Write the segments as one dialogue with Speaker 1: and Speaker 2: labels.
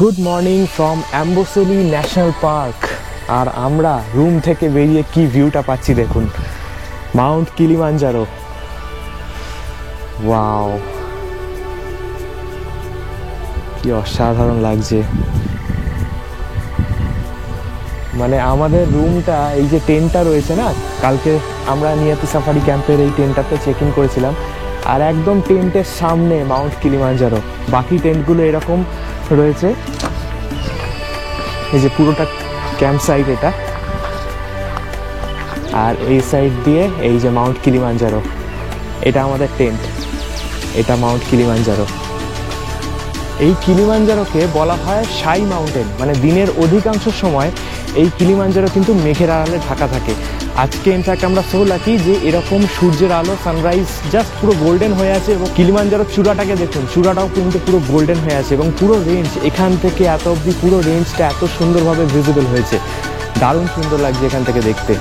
Speaker 1: Good morning from Amboseli National Park. আর আমরা room থেকে বেরিয়ে কি ভিউটা পাচ্ছি দেখুন, মাউন্ট কিলিমাঞ্জারো। ওয়াও, কি অসাধারণ লাগছে। মানে আমাদের রুমটা, এই যে টেন্টটা রয়েছে না, কালকে আমরা নিয়াতি সাফারি ক্যাম্পের এই টেন্টটাতে চেক ইন করেছিলাম, আর একদম টেন্টের সামনে মাউন্ট কিলিমাঞ্জারো। বাকি টেন্টগুলো এরকম রয়েছে, এই যে পুরোটা ক্যাম্প সাইট এটা, আর এই সাইড দিয়ে এই যে মাউন্ট কিলিমাঞ্জারো, এটা আমাদের টেন্ট, এটা মাউন্ট কিলিমাঞ্জারো। এই কিলিমাঞ্জারোকে বলা হয় শাই মাউন্টেন, মানে দিনের অধিকাংশ সময় এই কিলিমাঞ্জারো কিন্তু মেঘের আড়ালে ঢাকা থাকে। আজকে ইনফ্যাক্ট আমরা সো লাকি যে এরকম সূর্যের আলো, সানরাইজ জাস্ট পুরো গোল্ডেন হয়ে আছে, এবং কিলিমাঞ্জারোর চূড়াটাকে দেখুন, চূড়াটাও কিন্তু পুরো গোল্ডেন হয়ে আছে, এবং পুরো রেঞ্জ এখান থেকে এত অবধি পুরো রেঞ্জটা এত সুন্দরভাবে ভিজিবল হয়েছে। দারুণ সুন্দর লাগছে এখান থেকে দেখতে।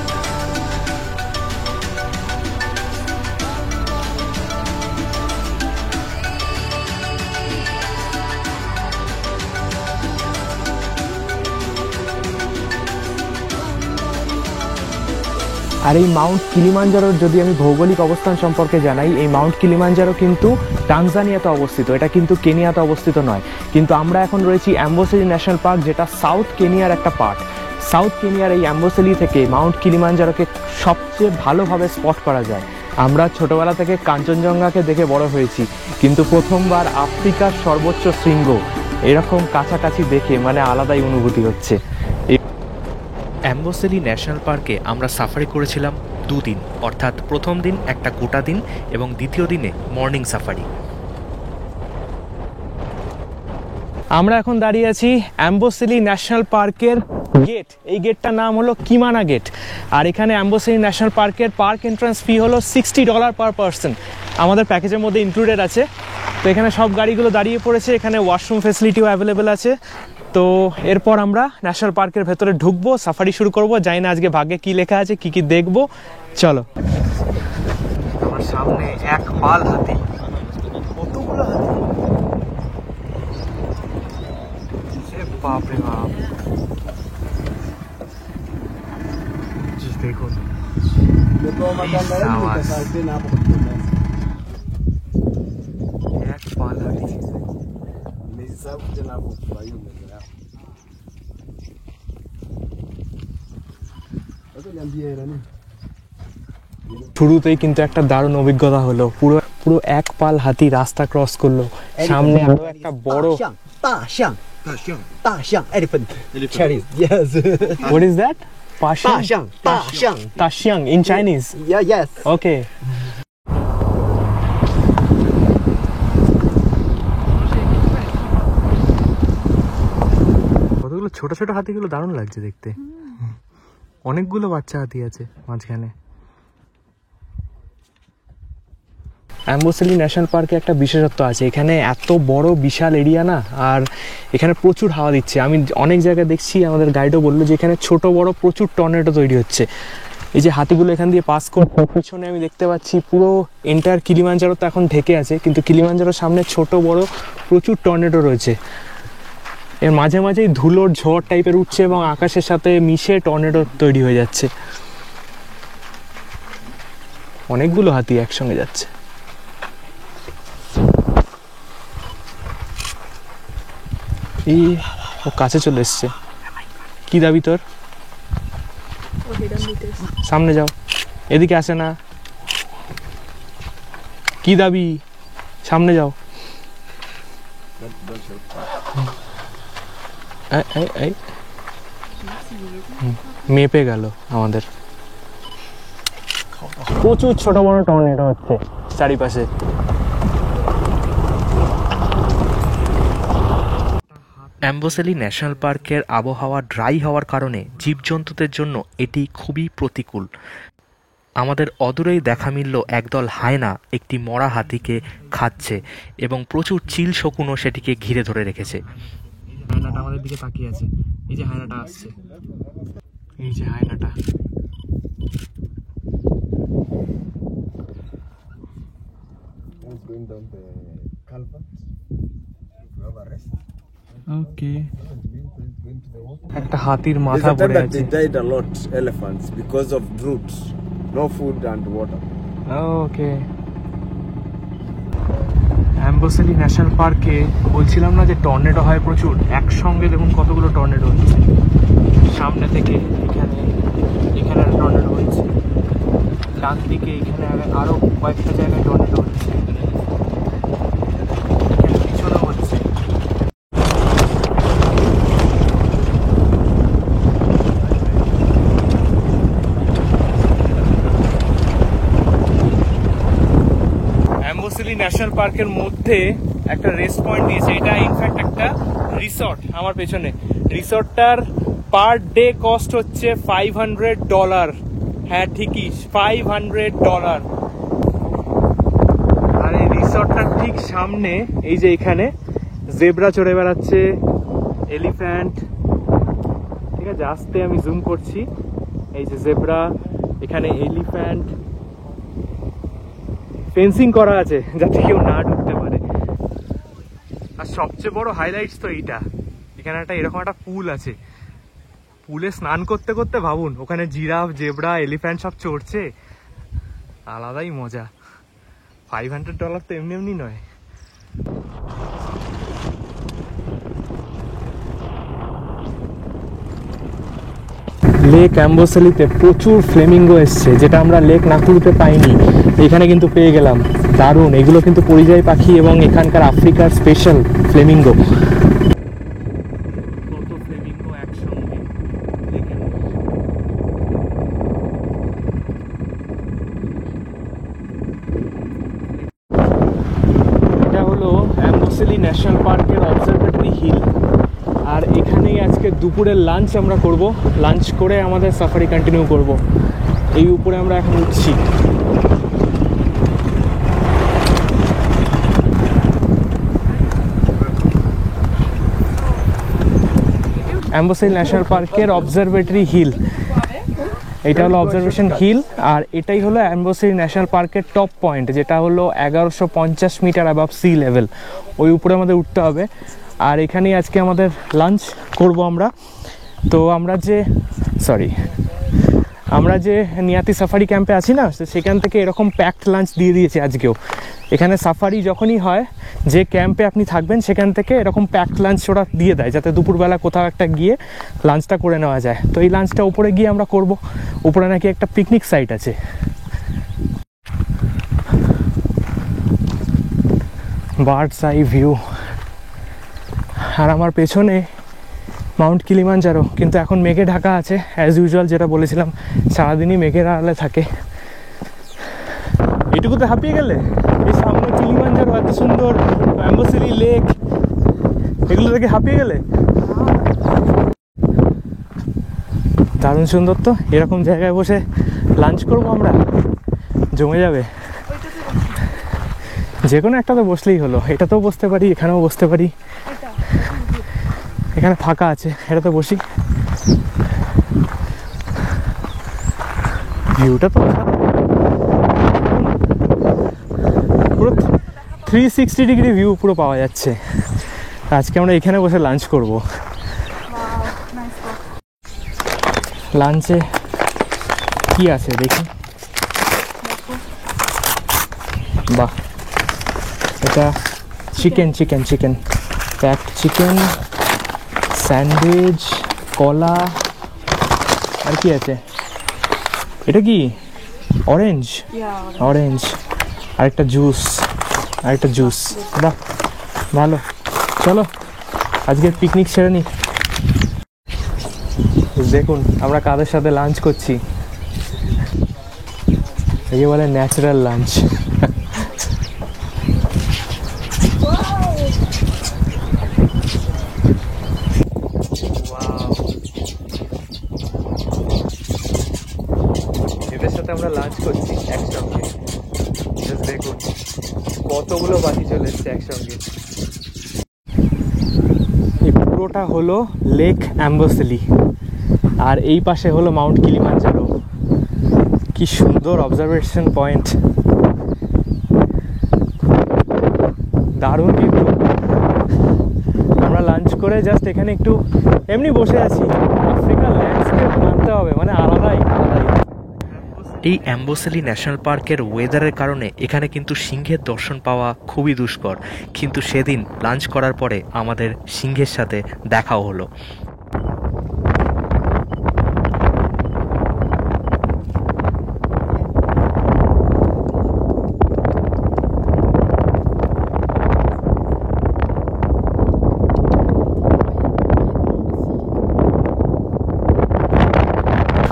Speaker 1: আর এই মাউন্ট কিলিমাঞ্জারোর যদি আমি ভৌগোলিক অবস্থান সম্পর্কে জানাই, এই মাউন্ট কিলিমাঞ্জারো কিন্তু টানজানিয়াতে অবস্থিত, এটা কিন্তু কেনিয়াতে অবস্থিত নয়। কিন্তু আমরা এখন রয়েছি অ্যাম্বোসেলি ন্যাশনাল পার্ক, যেটা সাউথ কেনিয়ার একটা পার্ট। সাউথ কেনিয়ার এই অ্যাম্বোসেলি থেকে মাউন্ট কিলিমাঞ্জারোকে সবচেয়ে ভালোভাবে স্পট করা যায়। আমরা ছোটবেলা থেকে কাঞ্চনজঙ্ঘাকে দেখে বড় হয়েছি, কিন্তু প্রথমবার আফ্রিকার সর্বোচ্চ শৃঙ্গ এরকম কাছাকাছি দেখে মানে আলাদাই অনুভূতি হচ্ছে।
Speaker 2: অ্যাম্বোসেলি ন্যাশনাল পার্কে আমরা সাফারি করেছিলাম দুদিন, অর্থাৎ প্রথম দিন একটা গোটা দিন এবং দ্বিতীয় দিনে মর্নিং সাফারি।
Speaker 1: আমরা এখন দাঁড়িয়ে আছি অ্যাম্বোসেলি ন্যাশনাল পার্কের গেট। এই গেটটার নাম হলো কিমানা গেট। আর এখানে অ্যাম্বোসেলি ন্যাশনাল পার্কের পার্ক এন্ট্রান্স ফি হলো $60 পার পারসন, আমাদের প্যাকেজের মধ্যে ইনক্লুডেড আছে। তো এখানে সব গাড়িগুলো দাঁড়িয়ে পড়েছে, এখানে ওয়াশরুম ফেসিলিটিও অ্যাভেলেবেল আছে। তো এরপর আমরা ন্যাশনাল পার্কের ভেতরে ঢুকবো, সাফারি শুরু করবো। জানি না আজকে ভাগ্যে কি লেখা আছে, কি কি দেখবো, চলো। আমার সামনে এক পাল হাতি, কতগুলো হাতি, বাপ রে বাপ। দেখুন এক পাল হাতি। শুরুতেই কিন্তু একটা দারুণ অভিজ্ঞতা হলো, পুরো পুরো এক পাল হাতি রাস্তা ক্রস করলো, সামনে আরো একটা বড়
Speaker 3: elephant. Chinese, yes.
Speaker 1: What is that? Tashiang in Chinese.
Speaker 3: Yeah, yes.
Speaker 1: Okay. কতগুলো ছোট ছোট হাতিগুলো দারুণ লাগছে দেখতে, অনেকগুলো বাচ্চা হাতি আছে মাঝখানে। অ্যাম্বোসেলি ন্যাশনাল পার্কে একটা বিশেষত্ব আছে, এখানে এত বড় বিশাল এরিয়া না, আর এখানে প্রচুর হাওয়া দিচ্ছে। আমি অনেক জায়গায় দেখছি, আমাদের গাইডও বললো যে এখানে ছোট বড় প্রচুর টর্নেডো তৈরি হচ্ছে। এই যে হাতিগুলো এখান দিয়ে পাস করছে, পিছনে আমি দেখতে পাচ্ছি পুরো এন্টায়ার কিলিমাঞ্জারো তো এখন ঢেকে আছে, কিন্তু কিলিমাঞ্জারোর সামনে ছোট বড় প্রচুর টর্নেডো রয়েছে। এর মাঝে মাঝেই ধুলোর ঝড় টাইপের উঠছে এবং আকাশের সাথে মিশে টর্নেডো তৈরি হয়ে যাচ্ছে। অনেকগুলো হাতি একসঙ্গে যাচ্ছে। এই ও কাছে চলে এসছে, কি দাবি তোর? সামনে যাও, এদিকে আসে না, কি দাবি? সামনে যাও। মেপে গেল আমাদের। প্রচুর ছোট বড় টর্নেডো হচ্ছে চারিপাশে।
Speaker 2: অ্যাম্বোসেলি ন্যাশনাল পার্কের আবহাওয়া ড্রাই হওয়ার কারণে জীবজন্তুদের জন্য এটি খুবই প্রতিকূল। আমাদের অদূরেই দেখা মিলল একদল হায়না একটি মরা হাতিকে খাচ্ছে, এবং প্রচুর চিল শকুনও সেটিকে ঘিরে ধরে রেখেছে।
Speaker 1: হায়নাটা আমাদের দিকে তাকিয়ে আছে, এই যে হায়নাটা আসছে, এই যে হায়নাটা। ওকে একটা হাতির
Speaker 4: There's
Speaker 1: মাথা
Speaker 4: a time
Speaker 1: পড়ে
Speaker 4: that
Speaker 1: আছে
Speaker 4: they died a lot, elephants, because of drought, no food and water.
Speaker 1: Okay Amboseli National পার্কে বলছিলাম না যে টর্নেডো হয় প্রচুর, একসঙ্গে দেখুন কতগুলো টর্নেডো হচ্ছে সামনে থেকে। এখানে এখানে টর্নেডো হচ্ছে, ডান দিকে এখানে আরো কয়েকটা জায়গায় টর্নেডো হচ্ছে, এখানে পিছনেও হচ্ছে। অ্যাম্বোসেলি ন্যাশনাল পার্কের মধ্যে একটা রেস্ট পয়েন্ট দিয়েছে, এটা ইনফ্যাক্ট একটা রিসর্ট। আমার পেছনে রিসর্টটার পার ডে কস্ট হচ্ছে $500। হ্যাঁ ঠিকই, $500। আর এই রিসর্টটার ঠিক সামনে এই যে এখানে জেব্রা চড়ে বেড়াচ্ছে, এলিফ্যান্ট, ঠিক আছে আস্তে আমি জুম করছি, এই যে জেব্রা, এখানে এলিফ্যান্ট, ফেন্সিং করা আছে যাতে কেউ না ঢুকতে পারে। আর সবচেয়ে বড় হাইলাইটস তো এইটা, এখানে একটা এরকম একটা পুল আছে, পুলে স্নান করতে করতে ভাবুন ওখানে জিরাফ, জেব্রা, এলিফ্যান্ট সব চড়ছে, আলাদাই মজা। $500 তো এমনি এমনি নয়। লেক অ্যাম্বোসেলিতে প্রচুর ফ্লেমিঙ্গো এসছে, যেটা আমরা লেক নাকুরুতে পাইনি, এখানে কিন্তু পেয়ে গেলাম। দারুণ, এগুলো কিন্তু পরিযায়ী পাখি এবং এখানকার আফ্রিকার স্পেশাল ফ্লেমিঙ্গো। কত ফ্লেমিঙ্গো একসঙ্গে লেকের মধ্যে। এটা হলো অ্যাম্বোসেলি ন্যাশনাল পার্কের অবজারভেটরি হিল। আর এখানেই আজকে দুপুরের লাঞ্চ আমরা করব, লাঞ্চ করে আমাদের সাফারি কন্টিনিউ করব। এই উপরে আমরা এখন উঠছি। অ্যাম্বোসেলি ন্যাশনাল পার্কের অবজারভেটরি হিল, এটা হলো অবজারভেশন হিল। আর এটাই হলো অ্যাম্বোসেলি ন্যাশনাল পার্কের টপ পয়েন্ট, যেটা হলো 1150 মিটার অ্যাবাভ সি লেভেল। ওই উপরে আমাদের উঠতে হবে। আর এখানেই আজকে আমাদের লাঞ্চ করব আমরা। তো আমরা যে নিয়াতি সাফারি ক্যাম্পে আছি না, সেখান থেকে এরকম প্যাকড লাঞ্চ দিয়ে দিয়েছে আজকেও। এখানে সাফারি যখনই হয়, যে ক্যাম্পে আপনি থাকবেন সেখান থেকে এরকম প্যাকড লাঞ্চ ওরা দিয়ে দেয়, যাতে দুপুরবেলা কোথাও একটা গিয়ে লাঞ্চটা করে নেওয়া যায়। তো এই লাঞ্চটা উপরে গিয়ে আমরা করব। উপরে নাকি একটা পিকনিক সাইট আছে। Birds eye view. আর আমার পেছনে মাউন্ট কিলিমাঞ্জারো, কিন্তু এখন মেঘে ঢাকা আছে অ্যাজ ইউজুয়াল, যেটা বলেছিলাম সারাদিনই মেঘের আড়ালে থাকে। এইটুকুতে হাঁপিয়ে গেলে? এই সামনে কিলিমাঞ্জারো, এত সুন্দর অ্যাম্বোসেলি লেক, এগুলো থেকে হাঁপিয়ে গেলে? দারুণ সুন্দর তো। এরকম জায়গায় বসে লাঞ্চ করবো আমরা, জমে যাবে। যে কোনো একটা তো বসলেই হলো, এটাতেও বসতে পারি, এখানেও বসতে পারি। এখানে ফাঁকা আছে, এটাতে বসি। ভিউটা তো পুরো 360 ডিগ্রি ভিউ পুরো পাওয়া যাচ্ছে। আজকে আমরা এখানে বসে লাঞ্চ করব। লাঞ্চে কি আছে দেখি। বাহ, এটা চিকেন প্যাকড চিকেন, স্যান্ডউইচ, কলা, আর কি আছে? এটা কি অরেঞ্জ? আরেকটা জুস। বাহ, ভালো। চলো আজকের পিকনিক সেরে নি। দেখুন আমরা কাদের সাথে লাঞ্চ করছি, এই বলে ন্যাচারাল লাঞ্চ। এদের সাথে আমরা লাঞ্চ করছি একসঙ্গে। দেখুন কতগুলো বাতি চলে এসছে একসঙ্গে। এই পুরোটা হলো লেক অ্যাম্বোসেলি, আর এই পাশে হলো মাউন্ট কিলিমাঞ্জারো। কি সুন্দর অবজারভেশন পয়েন্ট, দারুণ ভিউ। আমরা লাঞ্চ করে জাস্ট এখানে একটু এমনি বসে আছি। আফ্রিকার ল্যান্ডস্কেপ মানতে হবে, মানে আলাদাই।
Speaker 2: এই অ্যাম্বোসেলি ন্যাশনাল পার্কের ওয়েদারের কারণে এখানে কিন্তু সিংহের দর্শন পাওয়া খুবই দুষ্কর, কিন্তু সেদিন লাঞ্চ করার পরে আমাদের সিংহের সাথে দেখাও হলো।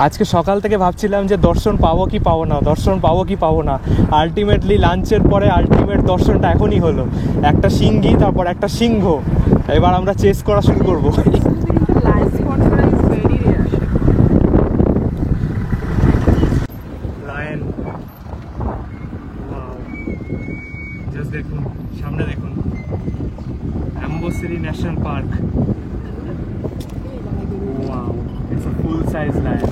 Speaker 1: আজকে সকাল থেকে ভাবছিলাম যে দর্শন পাবো কি পাবো না, আলটিমেটলি লাঞ্চের পরে আলটিমেট দর্শনটা এখনই হলো। একটা সিংহী, তারপর একটা সিংহ। এবার আমরা চেস করা শুরু করবো। লায়ন, জাস্ট দেখুন সামনে, দেখুন Amboseli National Park. Wow, it's a full-size lion.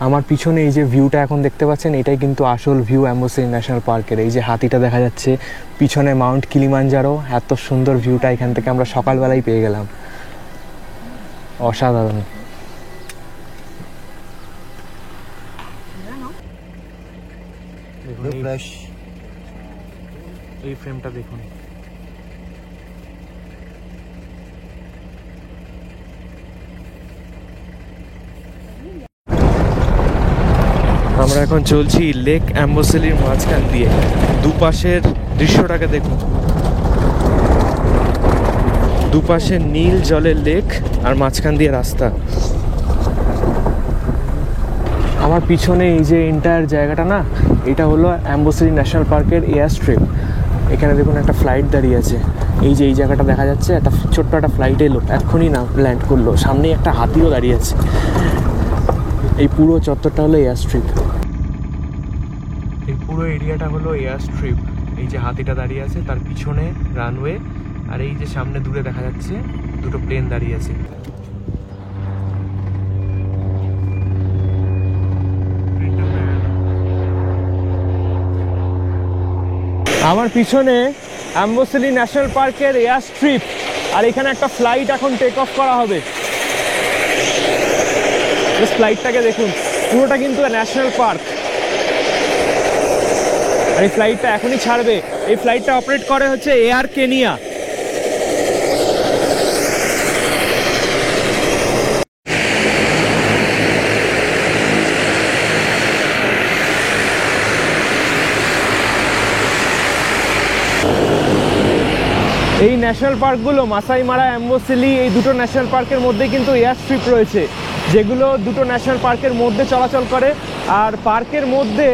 Speaker 1: আমার পিছনে এই যে ভিউটা এখন দেখতে পাচ্ছেন, এটাই কিন্তু আসল ভিউ অ্যাম্বোসেলি ন্যাশনাল পার্কের। এই যে হাতিটা দেখা যাচ্ছে পিছনে, মাউন্ট কিলিমাঞ্জারো, এত সুন্দর ভিউটা এখান থেকে আমরা সকালবেলায় পেয়ে গেলাম। অসাধারণ। এই ফ্রেমটা দেখুন, আমরা এখন চলছি লেক অ্যাম্বোসেলির মাঝখান দিয়ে। দুপাশের দৃশ্যটাকে দেখুন, দুপাশে নীল জলের লেক আর মাঝখান দিয়ে রাস্তা। আমার পিছনে এই যে এন্টায়ার জায়গাটা না, এটা হলো অ্যাম্বোসেলি ন্যাশনাল পার্কের এয়ার স্ট্রিপ। এখানে দেখুন একটা ফ্লাইট দাঁড়িয়ে আছে। এই যে এই জায়গাটা দেখা যাচ্ছে, একটা ছোট্ট একটা ফ্লাইট এলো, এক্ষুনি না ল্যান্ড করলো। সামনেই একটা হাতিও দাঁড়িয়ে আছে। এই পুরো চত্বরটা হলো এয়ার স্ট্রিপ। এই পুরো এরিয়াটা হলো এয়ার স্ট্রিপ। এই যে হাতিটা দাঁড়িয়ে আছে, তার পিছনে রানওয়ে, আর এই যে সামনে দূরে দেখা যাচ্ছে দুটো প্লেন দাঁড়িয়ে আছে। আমার পিছনে অ্যাম্বোসেলি ন্যাশনাল পার্কের এয়ার স্ট্রিপ, আর এখানে একটা ফ্লাইট এখন টেক অফ করা হবে। ফ্লাইটটাকে দেখুন, পুরোটা কিন্তু ন্যাশনাল পার্ক, আর এই ফ্লাইটটা এখনই ছাড়বে। এই ফ্লাইটটা অপারেট করে হচ্ছে এয়ার কেনিয়া। এই ন্যাশনাল পার্কগুলো মাসাই মারা, অ্যাম্বোসেলি, এই দুটো ন্যাশনাল পার্কের মধ্যে কিন্তু এয়ার স্ট্রিপ রয়েছে, যেগুলো দুটো ন্যাশনাল পার্কের মধ্যে চলাচল করে। আর পার্কের মধ্যে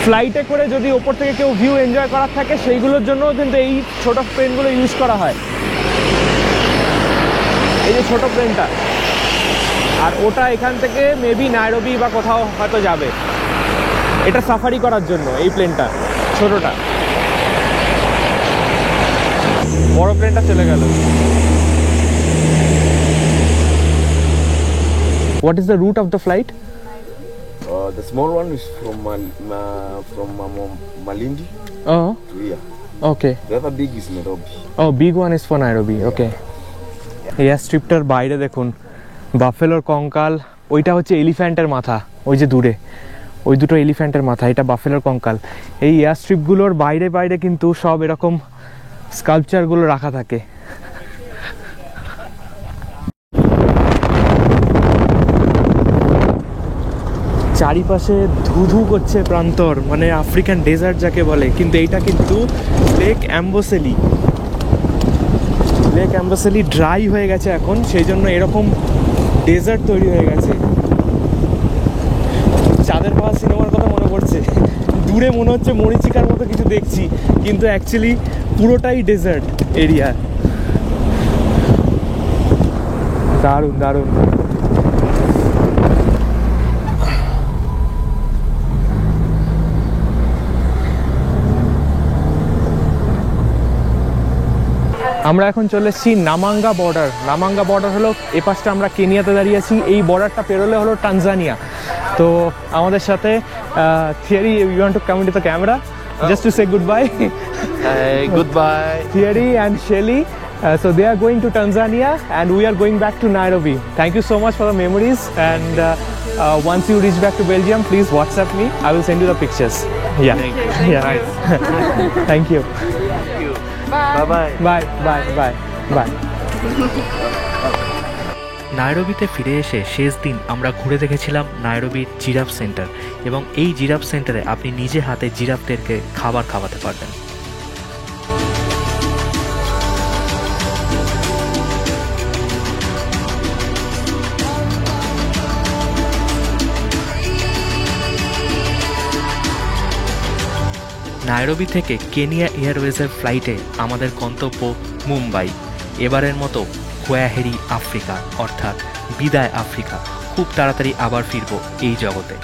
Speaker 1: ফ্লাইটে করে যদি ওপর থেকে কেউ ভিউ এনজয় করার থাকে, সেইগুলোর জন্যও কিন্তু এই ছোট প্লেনগুলো ইউজ করা হয়। এই যে ছোট প্লেনটা, আর ওটা এখান থেকে মেবি নাইরোবি বা কোথাও হয়তো যাবে। এটা সাফারি করার জন্য এই প্লেনটা, ছোটটা। বড় প্লেনটা চলে গেল। What is the route of the flight?
Speaker 4: The small one is from Malindi
Speaker 1: Oh,
Speaker 4: to here.
Speaker 1: okay.
Speaker 4: The other big is Nairobi.
Speaker 1: Oh, big one is for Nairobi. Okay. Air স্ট্রিপটার বাইরে দেখুন বাফেলোর কঙ্কাল, ওইটা হচ্ছে এলিফ্যান্টের মাথা, ওই যে দূরে ওই দুটো এলিফ্যান্টের মাথা, এটা বাফেলোর কঙ্কাল। এই এয়ার স্ট্রিপগুলোর বাইরে বাইরে কিন্তু সব এরকম স্কাল্পচারগুলো রাখা থাকে। চারিপাশে ধুধু করছে প্রান্তর, মানে আফ্রিকান ডেজার্ট যাকে বলে। কিন্তু এইটা কিন্তু লেক অ্যাম্বোসেলি। লেক অ্যাম্বোসেলি ড্রাই হয়ে গেছে এখন, সেই জন্য এরকম ডেজার্ট তৈরি হয়ে গেছে। চাঁদের পাহাড় সিনেমার কথা মনে পড়ছে। দূরে মনে হচ্ছে মরিচিকার মতো কিছু দেখছি, কিন্তু অ্যাকচুয়ালি পুরোটাই ডেজার্ট এরিয়া। দারুণ দারুণ। আমরা এখন চলে এসেছি নামাঙ্গা বর্ডার। নামাঙ্গা বর্ডার হলো এ পাশটা আমরা কেনিয়াতে দাঁড়িয়ে আছি, এই বর্ডারটা পেরোলে হলো টানজানিয়া। তো আমাদের সাথে Thierry, you want to come into the camera just to say goodbye?
Speaker 5: Hey, goodbye.
Speaker 1: Thierry and Shelly, so they are going to Tanzania and we are going back to Nairobi. Thank you so much for the memories, and once you reach back to Belgium, please WhatsApp me. I will send you the pictures. Yeah.
Speaker 5: Thank you.
Speaker 1: Yeah.
Speaker 5: Nice.
Speaker 1: Thank you.
Speaker 5: Thank you. Bye-bye.
Speaker 1: Bye. Bye. Bye. Bye.
Speaker 2: নাইরোবিতে ফিরে এসে শেষ দিন আমরা ঘুরে দেখেছিলাম নাইরোবির giraffe centre, এবং এই giraffe সেন্টারে আপনি নিজে হাতে জিরাফদেরকে খাবার খাওয়াতে পারবেন। নাইরোবি থেকে কেনিয়া এয়ারওয়েজের ফ্লাইটে আমাদের গন্তব্য মুম্বাই। এবারের মতো কোয়াহেরি আফ্রিকা, অর্থাৎ বিদায় আফ্রিকা। খুব তাড়াতাড়ি আবার ফিরবো এই জগতে।